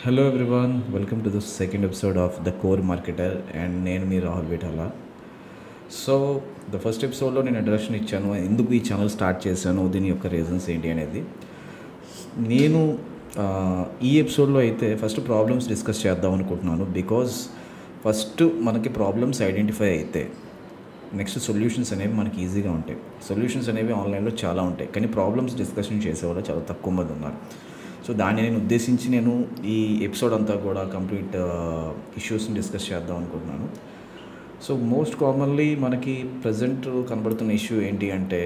Hello everyone, welcome to the second episode of The Core Marketer and నేను మీ Rahul వేటాల. So the first ఎపిసోడ్లో నేను introduction ఇచ్చాను, ఎందుకు ఈ ఛానల్ స్టార్ట్ చేశాను, దీని యొక్క రీజన్స్ ఏంటి అనేది. నేను ఈ ఎపిసోడ్లో అయితే ఫస్ట్ ప్రాబ్లమ్స్ డిస్కస్ చేద్దాం అనుకుంటున్నాను. బికాజ్ ఫస్ట్ మనకి ప్రాబ్లమ్స్ ఐడెంటిఫై అయితే నెక్స్ట్ సొల్యూషన్స్ అనేవి మనకి ఈజీగా ఉంటాయి. సొల్యూషన్స్ అనేవి ఆన్లైన్లో చాలా ఉంటాయి, కానీ ప్రాబ్లమ్స్ డిస్కషన్ చేసేవాళ్ళు చాలా తక్కువ మంది ఉన్నారు. సో దాన్ని నేను ఉద్దేశించి నేను ఈ ఎపిసోడ్ అంతా కూడా కంప్లీట్ ఇష్యూస్ని డిస్కస్ చేద్దాం అనుకుంటున్నాను. సో మోస్ట్ కామన్లీ మనకి ప్రజెంట్ కనబడుతున్న ఇష్యూ ఏంటి అంటే,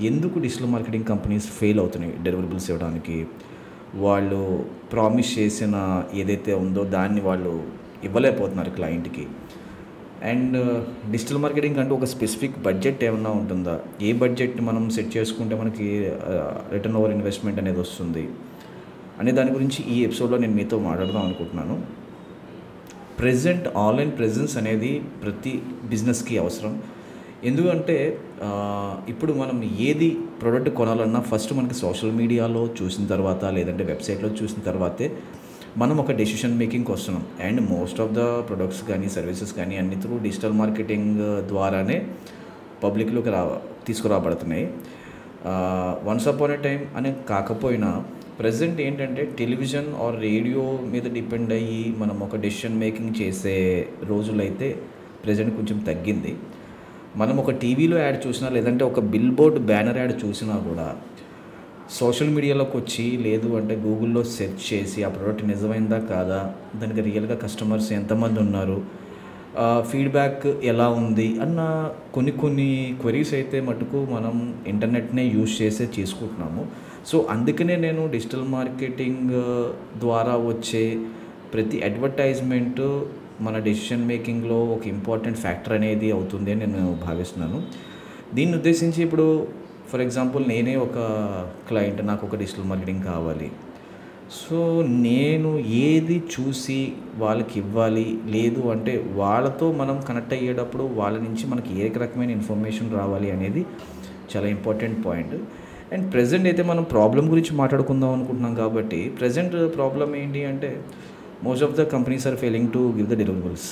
ఎందుకు డిజిటల్ మార్కెటింగ్ కంపెనీస్ ఫెయిల్ అవుతున్నాయి డెలివరబుల్స్ ఇవ్వడానికి. వాళ్ళు ప్రామిస్ చేసిన ఏదైతే ఉందో దాన్ని వాళ్ళు ఇవ్వలేకపోతున్నారు క్లయింట్కి. అండ్ డిజిటల్ మార్కెటింగ్ అంటూ ఒక స్పెసిఫిక్ బడ్జెట్ ఏమన్నా ఉంటుందా, ఏ బడ్జెట్ మనం సెట్ చేసుకుంటే మనకి రిటర్న్ ఓవర్ ఇన్వెస్ట్మెంట్ అనేది వస్తుంది అనే దాని గురించి ఈ ఎపిసోడ్లో నేను మీతో మాట్లాడదాం అనుకుంటున్నాను. ప్రెజెంట్ ఆన్లైన్ ప్రెజెన్స్ అనేది ప్రతి బిజినెస్కి అవసరం. ఎందుకంటే ఇప్పుడు మనం ఏది ప్రోడక్ట్ కొనాలన్నా ఫస్ట్ మనకి సోషల్ మీడియాలో చూసిన తర్వాత లేదంటే వెబ్సైట్లో చూసిన తర్వాతే మనం ఒక డెసిషన్ మేకింగ్కి వస్తున్నాం. And most of the products కానీ సర్వీసెస్ కానీ అన్ని త్రూ డిజిటల్ మార్కెటింగ్ ద్వారానే పబ్లిక్లోకి తీసుకురాబడుతున్నాయి. వన్స్ అపాన్ ఎ టైం అనే కాకపోయినా ప్రజెంట్ ఏంటంటే టెలివిజన్ ఆర్ రేడియో మీద డిపెండ్ అయ్యి మనం ఒక డెసిషన్ మేకింగ్ చేసే రోజులైతే ప్రజెంట్ కొంచెం తగ్గింది. మనం ఒక టీవీలో యాడ్ చూసినా లేదంటే ఒక బిల్ బోర్డ్ బ్యానర్ యాడ్ చూసినా కూడా సోషల్ మీడియాలోకి వచ్చి లేదు అంటే గూగుల్లో సెర్చ్ చేసి ఆ ప్రోడక్ట్ నిజమైందా కాదా, దానికి రియల్గా కస్టమర్స్ ఎంతమంది ఉన్నారు, ఫీడ్బ్యాక్ ఎలా ఉంది అన్న కొన్ని క్వరీస్ అయితే మటుకు మనం ఇంటర్నెట్నే యూజ్ చేసే చేసుకుంటున్నాము. సో అందుకనే నేను డిజిటల్ మార్కెటింగ్ ద్వారా వచ్చే ప్రతి అడ్వర్టైజ్మెంటు మన డెసిషన్ మేకింగ్లో ఒక ఇంపార్టెంట్ ఫ్యాక్టర్ అనేది అవుతుంది అని నేను భావిస్తున్నాను. దీన్ని ఉద్దేశించి ఇప్పుడు ఫర్ ఎగ్జాంపుల్ నేనే ఒక క్లయింట్, నాకు ఒక డిజిటల్ మార్కెటింగ్ కావాలి. సో నేను ఏది చూసి వాళ్ళకి ఇవ్వాలి, లేదు అంటే వాళ్ళతో మనం కనెక్ట్ అయ్యేటప్పుడు వాళ్ళ నుంచి మనకి ఏ రకమైన ఇన్ఫర్మేషన్ రావాలి అనేది చాలా ఇంపార్టెంట్ పాయింట్. అండ్ ప్రజెంట్ అయితే మనం ప్రాబ్లం గురించి మాట్లాడుకుందాం అనుకుంటున్నాం కాబట్టి ప్రజెంట్ ప్రాబ్లం ఏంటి అంటే most of the companies are failing to give the deliverables.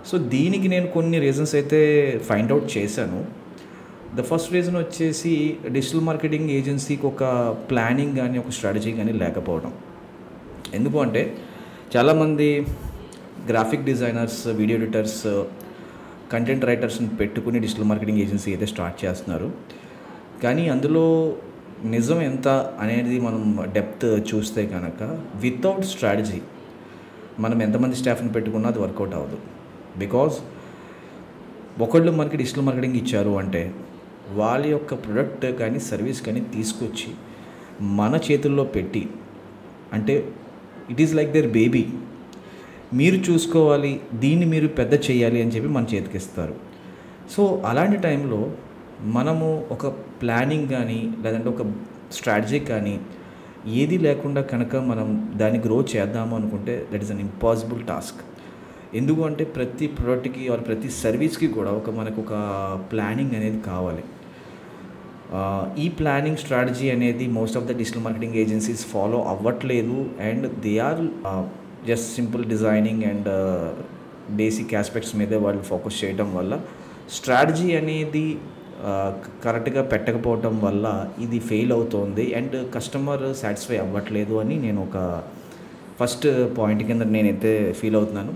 So దీనికి నేను కొన్ని రీజన్స్ అయితే ఫైండ్ అవుట్ చేశాను. ద ఫస్ట్ రీజన్ వచ్చేసి డిజిటల్ మార్కెటింగ్ ఏజెన్సీకి ఒక ప్లానింగ్ కానీ ఒక స్ట్రాటజీ కానీ లేకపోవడం. ఎందుకు అంటే చాలామంది graphic designers, video editors, content రైటర్స్ని పెట్టుకుని డిజిటల్ మార్కెటింగ్ ఏజెన్సీ అయితే స్టార్ట్ చేస్తున్నారు. కానీ అందులో నిజం ఎంత అనేది మనం డెప్త్ చూస్తే కనుక వితౌట్ స్ట్రాటజీ మనం ఎంతమంది స్టాఫ్ని పెట్టుకున్నా అది వర్కౌట్ అవ్వదు. బికాజ్ ఒకళ్ళు మనకి డిజిటల్ మార్కెటింగ్ ఇచ్చారు అంటే వాళ్ళ యొక్క ప్రొడక్ట్ కానీ సర్వీస్ కానీ తీసుకొచ్చి మన చేతుల్లో పెట్టి, అంటే it is like their baby, మీరు చూసుకోవాలి, దీన్ని మీరు పెద్ద చేయాలి అని చెప్పి మన చేతికిస్తారు. సో అలాంటి టైంలో మనము ఒక ప్లానింగ్ కానీ లేదంటే ఒక స్ట్రాటజీ కానీ ఏది లేకుండా కనుక మనం దాన్ని గ్రో చేద్దాము అనుకుంటే that is an impossible task. ఎందుకు అంటే ప్రతి ప్రోడక్ట్కి ఆర్ ప్రతి సర్వీస్కి కూడా మనకు ఒక ప్లానింగ్ అనేది కావాలి. ఈ ప్లానింగ్ స్ట్రాటజీ అనేది most of the digital marketing agencies follow అవ్వట్లేదు. And they are just simple designing and basic aspects మీదే వాళ్ళు ఫోకస్ చేయడం వల్ల స్ట్రాటజీ అనేది కరెక్ట్గా పెట్టకపోవటం వల్ల ఇది ఫెయిల్ అవుతోంది అండ్ కస్టమర్ సాటిస్ఫై అవ్వట్లేదు అని నేను ఒక ఫస్ట్ పాయింట్ కింద నేనైతే ఫీల్ అవుతున్నాను.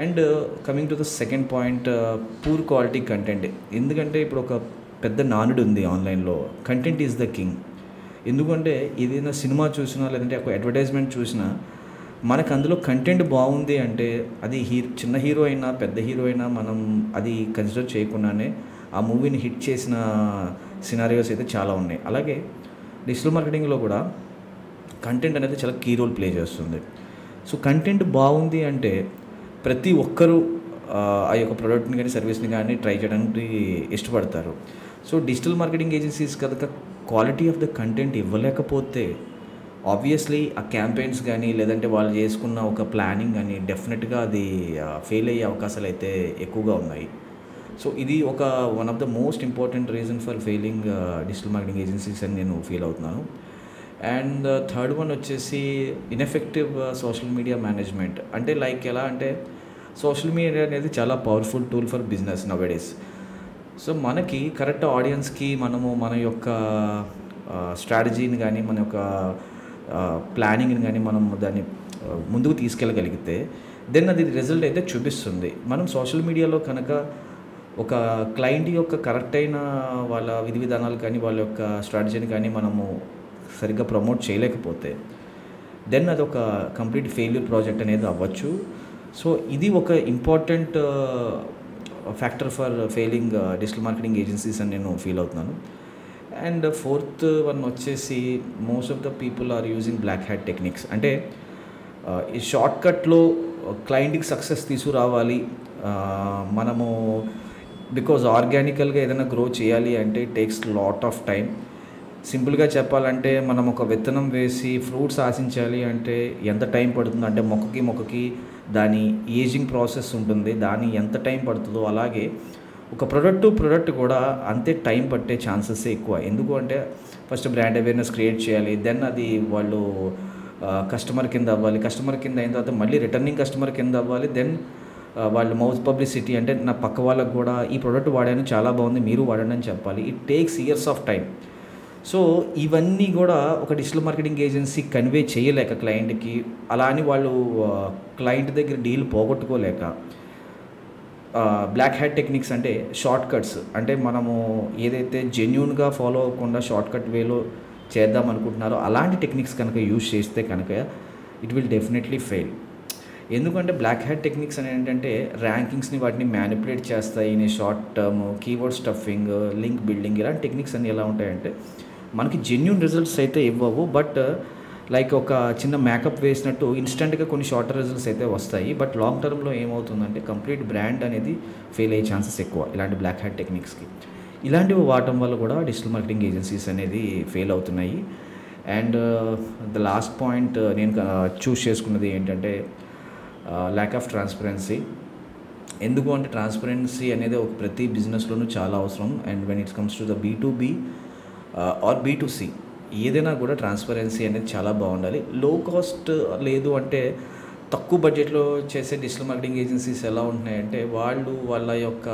And coming to the second point, poor quality content. ఎందుకంటే ఇప్పుడు ఒక పెద్ద నానుడు ఉంది ఆన్లైన్లో, కంటెంట్ ఈజ్ ద కింగ్. ఎందుకంటే ఏదైనా సినిమా చూసినా లేదంటే ఒక అడ్వర్టైజ్మెంట్ చూసినా మనకు అందులో కంటెంట్ బాగుంది అంటే అది చిన్న హీరో అయినా పెద్ద హీరో అయినా మనం అది కన్సిడర్ చేయకుండానే ఆ మూవీని హిట్ చేసిన సినారియోస్ అయితే చాలా ఉన్నాయి. అలాగే డిజిటల్ మార్కెటింగ్లో కూడా కంటెంట్ అనేది చాలా కీ రోల్ ప్లే చేస్తుంది. సో కంటెంట్ బాగుంది అంటే ప్రతి ఒక్కరూ ఆ యొక్క ప్రోడక్ట్ని కానీ సర్వీస్ని కానీ ట్రై చేయడానికి ఇష్టపడతారు. సో డిజిటల్ మార్కెటింగ్ ఏజెన్సీస్ కనుక క్వాలిటీ ఆఫ్ ద కంటెంట్ ఇవ్వలేకపోతే ఆబ్వియస్లీ ఆ క్యాంపెయిన్స్ కానీ లేదంటే వాళ్ళు చేసుకున్న ఒక ప్లానింగ్ కానీ డెఫినెట్గా అది ఫెయిల్ అయ్యే అవకాశాలు అయితే ఎక్కువగా ఉన్నాయి. సో ఇది one of the most important reason for failing digital marketing agencies అని నేను ఫీల్ అవుతున్నాను. అండ్ థర్డ్ వన్ వచ్చేసి ఇన్ఎఫెక్టివ్ సోషల్ మీడియా మేనేజ్మెంట్. అంటే లైక్ ఎలా అంటే సోషల్ మీడియా అనేది చాలా powerful tool for business nowadays. So మనకి కరెక్ట్ ఆడియన్స్కి మనము మన యొక్క స్ట్రాటజీని కానీ మన యొక్క ప్లానింగ్ని కానీ మనం దాన్ని ముందుకు తీసుకెళ్ళగలిగితే దెన్ అది రిజల్ట్ అయితే చూపిస్తుంది. మనం సోషల్ మీడియాలో కనుక ఒక క్లయింట్ యొక్క కరెక్ట్ అయిన వాళ్ళ విధి విధానాలు కానీ వాళ్ళ యొక్క స్ట్రాటజీని కానీ మనము సరిగ్గా ప్రమోట్ చేయలేకపోతే దెన్ అది ఒక కంప్లీట్ ఫెయిల్యూర్ ప్రాజెక్ట్ అనేది అవ్వచ్చు. సో ఇది ఒక important factor for failing digital marketing agencies అని నేను ఫీల్ అవుతున్నాను. అండ్ ఫోర్త్ వన్ వచ్చేసి most of the people are using black hat techniques. అంటే ఈ షార్ట్కట్లో క్లయింట్కి సక్సెస్ తీసుకురావాలి, మనము బికాజ్ ఆర్గానికల్గా ఏదైనా గ్రో చేయాలి అంటే it takes lot of time. సింపుల్గా చెప్పాలంటే మనం ఒక విత్తనం వేసి ఫ్రూట్స్ ఆశించాలి అంటే ఎంత టైం పడుతుంది అంటే మొక్కకి దాని ఏజింగ్ ప్రాసెస్ ఉంటుంది, దాని ఎంత టైం పడుతుందో అలాగే ఒక ప్రోడక్ట్ కూడా అంతే టైం పట్టే ఛాన్సెస్ ఎక్కువ. ఎందుకు అంటే ఫస్ట్ బ్రాండ్ అవేర్నెస్ క్రియేట్ చేయాలి, దెన్ అది వాళ్ళు కస్టమర్ కింద అవ్వాలి, కస్టమర్ కింద అయిన తర్వాత మళ్ళీ రిటర్నింగ్ కస్టమర్ కింద అవ్వాలి, దెన్ వాళ్ళు మౌత్ పబ్లిసిటీ అంటే నా పక్క వాళ్ళకు కూడా ఈ ప్రోడక్ట్ వాడాను చాలా బాగుంది మీరు వాడండి అని చెప్పాలి. It takes years of time. So ఇవన్నీ కూడా ఒక డిజిటల్ మార్కెటింగ్ ఏజెన్సీ కన్వే చేయలేక క్లయింట్కి, అలా అని వాళ్ళు క్లయింట్ దగ్గర డీల్ పోగొట్టుకోలేక బ్లాక్ హ్యాట్ టెక్నిక్స్ అంటే షార్ట్ కట్స్, అంటే మనము ఏదైతే జెన్యూన్గా ఫాలో అవ్వకుండా షార్ట్ కట్ వేలో చేద్దాం అనుకుంటున్నారో అలాంటి టెక్నిక్స్ కనుక యూజ్ చేస్తే కనుక ఇట్ విల్ డెఫినెట్లీ ఫెయిల్. ఎందుకంటే బ్లాక్ హ్యాట్ టెక్నిక్స్ అని ఏంటంటే ర్యాంకింగ్స్ని వాటిని మ్యానిపులేట్ చేస్తాయి, short term keyword stuffing, link building, ఇలాంటి టెక్నిక్స్ అన్నీ ఎలా ఉంటాయంటే మనకి జెన్యూన్ రిజల్ట్స్ అయితే ఇవ్వవు, బట్ లైక్ ఒక చిన్న మేకప్ వేసినట్టు ఇన్స్టెంట్గా కొన్ని షార్టర్ రిజల్ట్స్ అయితే వస్తాయి. బట్ లాంగ్ టర్మ్లో ఏమవుతుందంటే కంప్లీట్ బ్రాండ్ అనేది ఫెయిల్ అయ్యే ఛాన్సెస్ ఎక్కువ ఇలాంటి బ్లాక్ హ్యాట్ టెక్నిక్స్కి. ఇలాంటివి వాడటం వల్ల కూడా డిజిటల్ మార్కెటింగ్ ఏజెన్సీస్ అనేది ఫెయిల్ అవుతున్నాయి. అండ్ ద లాస్ట్ పాయింట్ నేను చూస్ చేసుకున్నది ఏంటంటే ల్యాక్ ఆఫ్ ట్రాన్స్పరెన్సీ. ఎందుకు అంటే ట్రాన్స్పరెన్సీ అనేది ఒక ప్రతి బిజినెస్లోనూ చాలా అవసరం. And when it's comes to the B2B or B2C ఏదైనా కూడా ట్రాన్స్పరెన్సీ అనేది చాలా బాగుండాలి. లో కాస్ట్ లేదు అంటే తక్కువ బడ్జెట్లో చేసే డిజిటల్ మార్కెటింగ్ ఏజెన్సీస్ ఎలా ఉంటున్నాయంటే వాళ్ళు వాళ్ళ యొక్క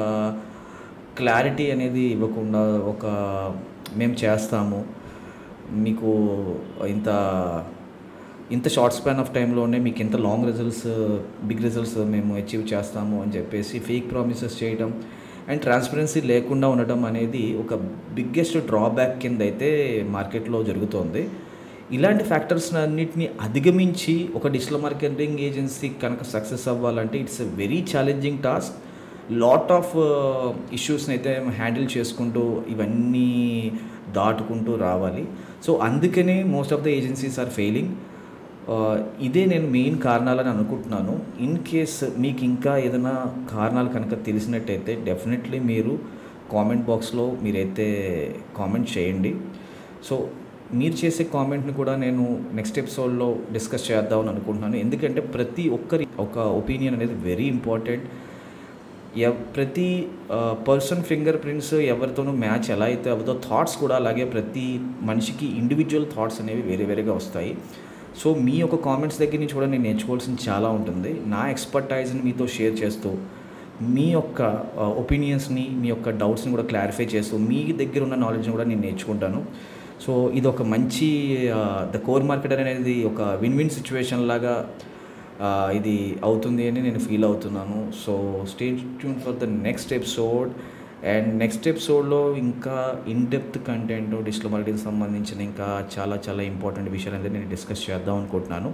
క్లారిటీ అనేది ఇవ్వకుండా ఒక మేము చేస్తాము మీకు ఇంత షార్ట్ స్పాన్ ఆఫ్ టైంలోనే మీకు ఇంత లాంగ్ రిజల్ట్స్ బిగ్ రిజల్ట్స్ మేము అచీవ్ చేస్తాము అని చెప్పేసి ఫేక్ ప్రామిసెస్ చేయడం అండ్ ట్రాన్స్పరెన్సీ లేకుండా ఉండటం అనేది ఒక బిగ్గెస్ట్ డ్రాబ్యాక్ కింద అయితే మార్కెట్లో జరుగుతోంది. ఇలాంటి ఫ్యాక్టర్స్ అన్నింటినీ అధిగమించి ఒక డిజిటల్ మార్కెటింగ్ ఏజెన్సీ కనుక సక్సెస్ అవ్వాలంటే it's a very challenging task. Lot of ఇష్యూస్ని అయితే హ్యాండిల్ చేసుకుంటూ ఇవన్నీ దాటుకుంటూ రావాలి. సో అందుకనే most of the agencies are failing. ఇదే నేను మెయిన్ కారణాలని అనుకుంటున్నాను. ఇన్ కేస్ మీకు ఇంకా ఏదైనా కారణాలు కనుక తెలిసినట్టయితే డెఫినెట్లీ మీరు కామెంట్ బాక్స్లో మీరైతే కామెంట్ చేయండి. సో మీరు చేసే కామెంట్ని కూడా నేను నెక్స్ట్ ఎపిసోడ్లో డిస్కస్ చేద్దామని అనుకుంటున్నాను. ఎందుకంటే ప్రతి ఒక్కరి ఒక ఒపీనియన్ అనేది వెరీ ఇంపార్టెంట్. ప్రతి పర్సన్ ఫింగర్ ప్రింట్స్ ఎవరితోనూ మ్యాచ్ ఎలా అయితే అవుతుందో థాట్స్ కూడా అలాగే ప్రతి మనిషికి ఇండివిజువల్ థాట్స్ అనేవి వేరేగా వస్తాయి. సో మీ యొక్క కామెంట్స్ దగ్గర నుంచి కూడా నేను నేర్చుకోవాల్సింది చాలా ఉంటుంది. నా ఎక్స్పర్టైజ్ని మీతో షేర్ చేస్తూ మీ యొక్క ఒపీనియన్స్ని మీ యొక్క డౌట్స్ని కూడా క్లారిఫై చేస్తూ మీ దగ్గర ఉన్న నాలెడ్జ్ని కూడా నేను నేర్చుకుంటాను. సో ఇది ఒక మంచి ద కోర్ మార్కెటర్ అనేది ఒక విన్ విన్ సిచ్యువేషన్ లాగా ఇది అవుతుంది అని నేను ఫీల్ అవుతున్నాను. So stay tune for the next episode. And next ఎపిసోడ్లో ఇంకా in depth content digital marketing సంబంధించిన ఇంకా చాలా ఇంపార్టెంట్ విషయాలు అనేది నేను డిస్కస్ చేద్దాం అనుకుంటున్నాను.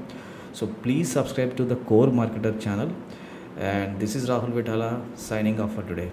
So please subscribe to the core marketer channel. And this is Rahul Vithala signing off for today.